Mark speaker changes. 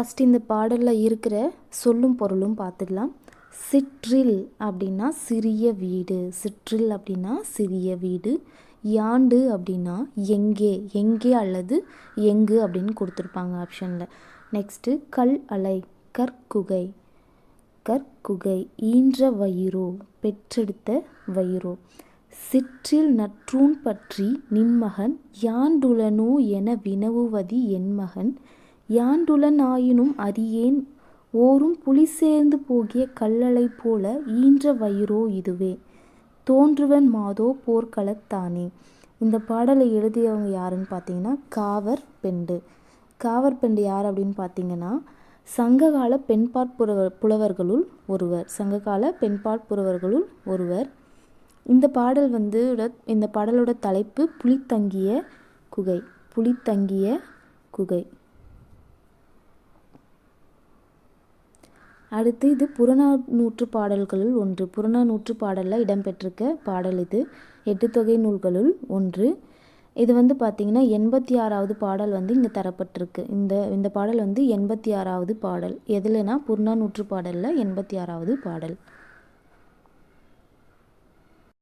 Speaker 1: First இந்த பாடலில் இருக்கிற சொல்லும் பொருளும் பார்த்துக்கலாம். சிற்றில் அப்படின்னா சிறிய வீடு, சிற்றில் அப்படின்னா சிறிய வீடு. யாண்டு அப்படின்னா எங்கே, எங்கே அல்லது எங்கு அப்படின்னு கொடுத்துருப்பாங்க ஆப்ஷனில். நெக்ஸ்ட்டு கல் அலை, கற்குகை, கற்குகை. ஈன்ற வயிறோ, பெற்றெடுத்த வயிறோ. சிற்றில் நற்றூன் பற்றி நின்மகன் யாண்டுளனோ என வினவுவதி என் மகன். யாண்டுளன் ஆயினும் அறியேன் ஓரும் புலி சேர்ந்து போகிய கல்லலை போல ஈன்ற வயிறோ இதுவே தோன்றுவன் மாதோ போர்க்களத்தானே. இந்த பாடலை எழுதியவங்க யாருன்னு பார்த்தீங்கன்னா காவற்பெண்டு. காவற்பெண்டு யார் அப்படின்னு பார்த்தீங்கன்னா சங்ககால பெண்பாற் புலவர்களுள் ஒருவர். சங்ககால பெண்பாற் புலவர்களுள் ஒருவர். இந்த பாடல் இந்த பாடலோட தலைப்பு புலித்தங்கிய குகை, புலித்தங்கிய குகை. அடுத்து இது புறநானூற்று பாடல்களுள் ஒன்று. புறநானூற்று பாடலில் இடம்பெற்றிருக்க பாடல் இது. 8 தொகை நூல்களுள் ஒன்று. இது பார்த்திங்கன்னா 86வது பாடல் இங்கே தரப்பட்டிருக்கு. இந்த பாடல் 86வது பாடல். எதுலனா புறநானூற்று பாடலில் 86வது பாடல்.